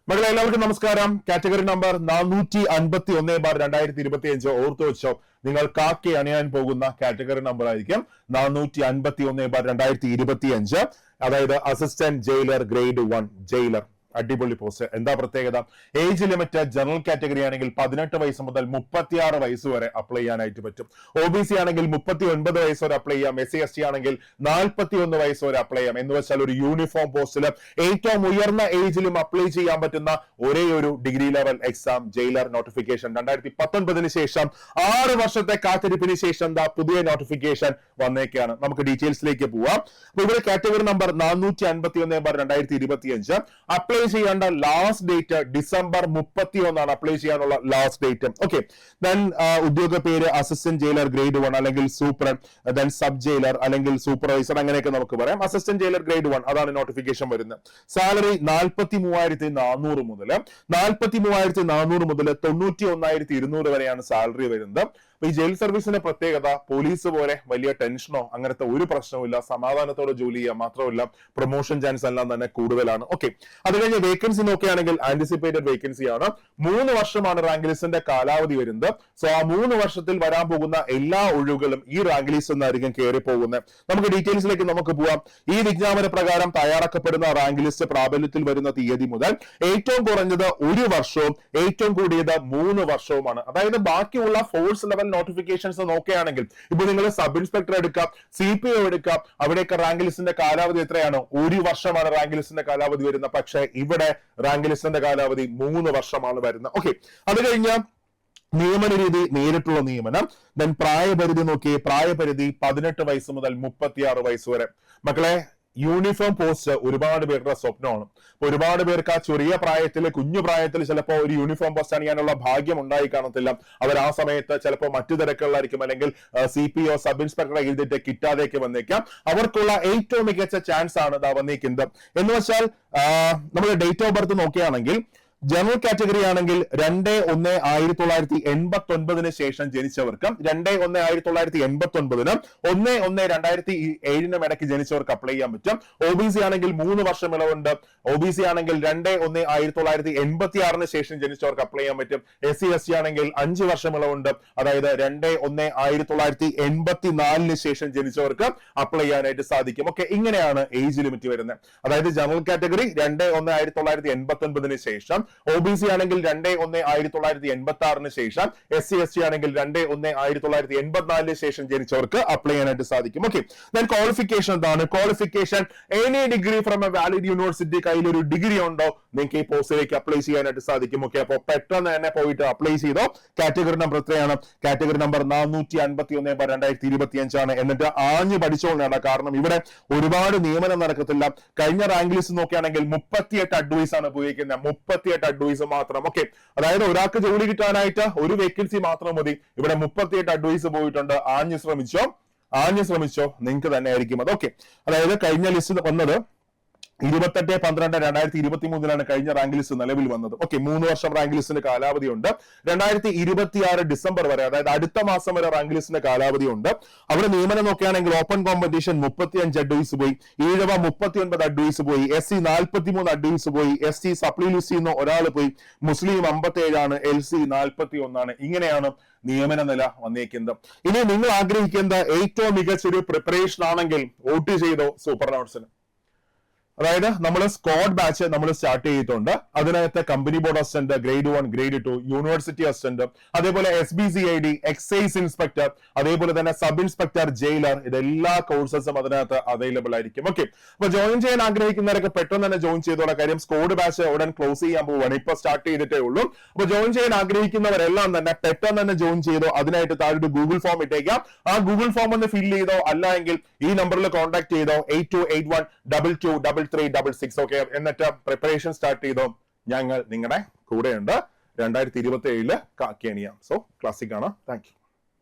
മകളെ എല്ലാവർക്കും നമസ്കാരം. കാറ്റഗറി നമ്പർ 451/2025 ഓർത്തു വെച്ചോ. നിങ്ങൾ കാക്കി അണിയാൻ പോകുന്ന കാറ്റഗറി നമ്പർ ആയിരിക്കും 451/2025. അതായത് അസിസ്റ്റന്റ് ജയിലർ ഗ്രേഡ് 1 ജയിലർ. അടിപൊളി പോസ്റ്റ്. എന്താ പ്രത്യേകത? ഏജ് ലിമിറ്റ് ജനറൽ കാറ്റഗറി ആണെങ്കിൽ 18 വയസ്സ് മുതൽ 36 വയസ്സ് വരെ അപ്ലൈ ചെയ്യാനായിട്ട് പറ്റും. OBC ആണെങ്കിൽ 39 വയസ്സ് വരെ അപ്ലൈ ചെയ്യാം. SC/ST ആണെങ്കിൽ 41 വയസ്സ് വരെ അപ്ലൈ ചെയ്യാം. എന്ന് വെച്ചാൽ ഒരു യൂണിഫോം പോസ്റ്റിൽ ഏറ്റവും ഉയർന്ന ഏജിലും അപ്ലൈ ചെയ്യാൻ പറ്റുന്ന ഒരേ ഒരു degree level exam jailer notification 2019 ശേഷം 6 വർഷത്തെ കാത്തിരിപ്പിന് ശേഷം പുതിയ നോട്ടിഫിക്കേഷൻ വന്നേക്കാണ്. നമുക്ക് ഡീറ്റെയിൽസിലേക്ക് പോവാം. അപ്പൊ ഇവിടെ കാറ്റഗറി നമ്പർ 451/2025 അപ്ലൈ ചെയ്യേണ്ട ലാസ്റ്റ് ഡേറ്റ് ഡിസംബർ 31 അപ്ലൈ ചെയ്യാനുള്ള ലാസ്റ്റ് ഡേറ്റ്. ഓക്കെ, ദെൻ ഉദ്യോഗ പേര് അസിസ്റ്റന്റ് ജയിലർ ഗ്രേഡ് 1 അല്ലെങ്കിൽ സൂപ്രണ്ട്, ദെൻ സബ് ജയിലർ അല്ലെങ്കിൽ സൂപ്പർവൈസർ, അങ്ങനെയൊക്കെ നമുക്ക് പറയാം. അസിസ്റ്റന്റ് ജയിലർ ഗ്രേഡ് 1 അതാണ് നോട്ടിഫിക്കേഷൻ വരുന്നത്. സാലറി 43,400 മുതൽ 91,200 വരെയാണ് സാലറി വരുന്നത്. ഈ ജയിൽ സർവീസിന്റെ പ്രത്യേകത പോലീസ് പോലെ വലിയ ടെൻഷനോ അങ്ങനത്തെ ഒരു പ്രശ്നവുമില്ല. സമാധാനത്തോടെ ജോലി ചെയ്യാം. മാത്രമല്ല പ്രൊമോഷൻ ചാൻസ് എല്ലാം തന്നെ കൂടുതലാണ്. ഓക്കെ, അത് കഴിഞ്ഞ് വേക്കൻസി നോക്കുകയാണെങ്കിൽ ആന്റിസിപ്പേറ്റഡ് വേക്കൻസി ആണ്. 3 വർഷമാണ് റാങ്ക് ലിസ്റ്റിന്റെ കാലാവധി വരുന്നത്. സോ ആ 3 വർഷത്തിൽ വരാൻ പോകുന്ന എല്ലാ ഒഴിവുകളും ഈ റാങ്ക് ലിസ്റ്റ് എന്നായിരിക്കും കയറി പോകുന്നത്. നമുക്ക് ഡീറ്റെയിൽസിലേക്ക് നമുക്ക് പോവാം. ഈ വിജ്ഞാപന പ്രകാരം തയ്യാറാക്കപ്പെടുന്ന റാങ്ക് ലിസ്റ്റ് പ്രാബല്യത്തിൽ വരുന്ന തീയതി മുതൽ ഏറ്റവും കുറഞ്ഞത് 1 വർഷവും ഏറ്റവും കൂടിയത് 3 വർഷവുമാണ്. അതായത് ബാക്കിയുള്ള ഫോഴ്സ് ലെവൽ നോട്ടിഫിക്കേഷൻസ് നോക്കുകയാണെങ്കിൽ ഇപ്പൊ നിങ്ങൾ സബ് ഇൻസ്പെക്ടർ എടുക്കാം, CPO എടുക്കാം, അവിടെയൊക്കെ റാങ്ക് ലിസ്റ്റിന്റെ കാലാവധി എത്രയാണ്? 1 വർഷമാണ് റാങ്ക് ലിസ്റ്റിന്റെ കാലാവധി വരുന്നത്. പക്ഷേ ഇവിടെ റാങ്ക് ലിസ്റ്റിന്റെ കാലാവധി 3 വർഷമാണ് വരുന്നത്. ഓക്കെ, അത് കഴിഞ്ഞ നിയമന രീതി നേരിട്ടുള്ള നിയമനം. ദെൻ പ്രായപരിധി നോക്കി, പ്രായപരിധി 18 വയസ്സ് മുതൽ 36 വയസ്സ് വരെ. മക്കളെ, യൂണിഫോം പോസ്റ്റ് ഒരുപാട് പേരുടെ സ്വപ്നമാണ്. ഒരുപാട് പേർക്ക് ആ ചെറിയ പ്രായത്തിൽ, കുഞ്ഞു പ്രായത്തിൽ ചിലപ്പോൾ ഒരു യൂണിഫോം പോസ്റ്റ് അണിയാനുള്ള ഭാഗ്യം ഉണ്ടായി കാണത്തില്ല. അവർ ആ സമയത്ത് ചിലപ്പോൾ മറ്റു തിരക്കുകളായിരിക്കും, അല്ലെങ്കിൽ CPO സബ് ഇൻസ്പെക്ടർ എഴുതിയിട്ട് കിട്ടാതേക്ക് വന്നേക്കാം. അവർക്കുള്ള ഏറ്റവും മികച്ച ചാൻസ് ആണ് ഇതാ വന്നേക്കുന്നത്. എന്ന് വെച്ചാൽ നമ്മൾ ഡേറ്റ് ഓഫ് ബർത്ത് നോക്കുകയാണെങ്കിൽ ജനറൽ കാറ്റഗറി ആണെങ്കിൽ 2/1/1989 ശേഷം ജനിച്ചവർക്ക്, 2/1/1989 1/1/2007 ഇടയ്ക്ക് ജനിച്ചവർക്ക് അപ്ലൈ ചെയ്യാൻ പറ്റും. OBC ആണെങ്കിൽ 3 വർഷം ഇളവുണ്ട്. OBC ആണെങ്കിൽ 2/1/1986 ശേഷം ജനിച്ചവർക്ക് അപ്ലൈ ചെയ്യാൻ പറ്റും. SC/ST ആണെങ്കിൽ 5 വർഷം ഇളവുണ്ട്. അതായത് 2/1/1984 ശേഷം ജനിച്ചവർക്ക് അപ്ലൈ ചെയ്യാനായിട്ട് സാധിക്കും. ഓക്കെ, ഇങ്ങനെയാണ് ഏജ് ലിമിറ്റ് വരുന്നത്. അതായത് ജനറൽ കാറ്റഗറി 2/1/1989 ശേഷം, OBC ആണെങ്കിൽ 2/1/1986 ശേഷം, SC/ST ആണെങ്കിൽ 2/1/1984 ശേഷം ജനിച്ചവർക്ക് അപ്ലൈ ചെയ്യാനായിട്ട് സാധിക്കും. ഓക്കെ, ദെൻ ക്വാളിഫിക്കേഷൻ എന്താണ്? Qualification any degree from A valid university. കയ്യിൽ ഒരു ഡിഗ്രി ഉണ്ടോ നിങ്ങൾക്ക് ഈ പോസ്റ്റിലേക്ക് അപ്ലൈ ചെയ്യാനായിട്ട് സാധിക്കും. ഓക്കെ, അപ്പൊ പെട്ടെന്ന് തന്നെ പോയിട്ട് അപ്ലൈ ചെയ്തോ. കാറ്റഗറി നമ്പർ എത്രയാണ്? കാറ്റഗറി നമ്പർ 451/2025 ആണ്. എന്നിട്ട് ആഞ്ഞു പഠിച്ചോളാണ്. കാരണം ഇവിടെ ഒരുപാട് നിയമനം നടക്കത്തില്ല. കഴിഞ്ഞ റാങ്ക് ലിസ്റ്റ് നോക്കുകയാണെങ്കിൽ 38 അഡ്വൈസ് ആണ് ഉപയോഗിക്കുന്നത്. 38 അഡ്വൈസ് മാത്രം. ഓക്കെ, അതായത് ഒരാൾക്ക് ജോലി കിട്ടാനായിട്ട് ഒരു വേക്കൻസി മാത്രം മതി. ഇവിടെ 38 അഡ്വൈസ് പോയിട്ടുണ്ട്. ആഞ്ഞു ശ്രമിച്ചോ, നിങ്ങൾക്ക് തന്നെ ആയിരിക്കും അത്. ഓക്കെ, അതായത് കഴിഞ്ഞ ലിസ്റ്റ് വന്നത് 28/12/2023 കഴിഞ്ഞ റാങ്ക് ലിസ്റ്റ് നിലവിൽ വന്നത്. ഓക്കെ, 3 വർഷം റാങ്ക് ലിസ്റ്റിന്റെ കാലാവധി ഉണ്ട്. 2026 ഡിസംബർ വരെ, അതായത് അടുത്ത മാസം വരെ റാങ്ക് ലിസ്റ്റിന്റെ കാലാവധി ഉണ്ട്. അവിടെ നിയമനം നോക്കുകയാണെങ്കിൽ ഓപ്പൺ കോമ്പറ്റീഷൻ 35 അഡ്വൈസ് പോയി, ഈഴവ 39 അഡ്വൈസ് പോയി, SC 43 അഡ്വൈസ് പോയി, ST സപ്ലി ലിസ്റ്റിൽ നിന്ന് ഒരാൾ പോയി, മുസ്ലിം 57 ആണ്, LC 41 ആണ്. ഇങ്ങനെയാണ് നിയമന നില വന്നേക്കുന്നത്. ഇനി നിങ്ങൾ ആഗ്രഹിക്കുന്ന ഏറ്റവും മികച്ചൊരു പ്രിപ്പറേഷൻ ആണെങ്കിൽ വോട്ട് ചെയ്തോ സൂപ്പർ നോട്ട്സിന്. അതായത് നമ്മൾ സ്ക്വാഡ് ബാച്ച് നമ്മൾ സ്റ്റാർട്ട് ചെയ്തിട്ടുണ്ട്. അതിനകത്ത് company board assistant grade 1, grade 2, university assistant, അതേപോലെ SBCID, എക്സൈസ് ഇൻസ്പെക്ടർ, അതേപോലെ തന്നെ സബ് ഇൻസ്പെക്ടർ ജയിലർ, ഇതെല്ലാ കോഴ്സസും അതിനകത്ത് അവൈലബിൾ ആയിരിക്കും. ഓക്കെ, അപ്പൊ ജോയിൻ ചെയ്യാൻ ആഗ്രഹിക്കുന്നവരൊക്കെ പെട്ടെന്ന് തന്നെ ജോയിൻ ചെയ്തോളാം. കാര്യം സ്ക്വാഡ് ബാച്ച് ഉടൻ ക്ലോസ് ചെയ്യാൻ പോവുകയാണ്. ഇപ്പൊ സ്റ്റാർട്ട് ചെയ്തിട്ടേ ഉള്ളൂ. അപ്പൊ ജോയിൻ ചെയ്യാൻ ആഗ്രഹിക്കുന്നവരെല്ലാം തന്നെ പെട്ടെന്ന് തന്നെ ജോയിൻ ചെയ്തോ. അതിനായിട്ട് താഴെ ഗൂഗിൾ ഫോം ഇട്ടേക്കാം. ആ ഗൂഗിൾ ഫോം ഒന്ന് ഫിൽ ചെയ്തോ. അല്ലെങ്കിൽ ഈ നമ്പറിൽ കോൺടാക്ട് ചെയ്തോ 8281223366. ഓക്കെ, എന്നിട്ട് പ്രിപ്പറേഷൻ സ്റ്റാർട്ട് ചെയ്തോ. ഞങ്ങൾ നിങ്ങളുടെ കൂടെയുണ്ട്. 2027 കാക്കിയണിയാം. സോ ക്ലാസിക് ആണ്. Thank you.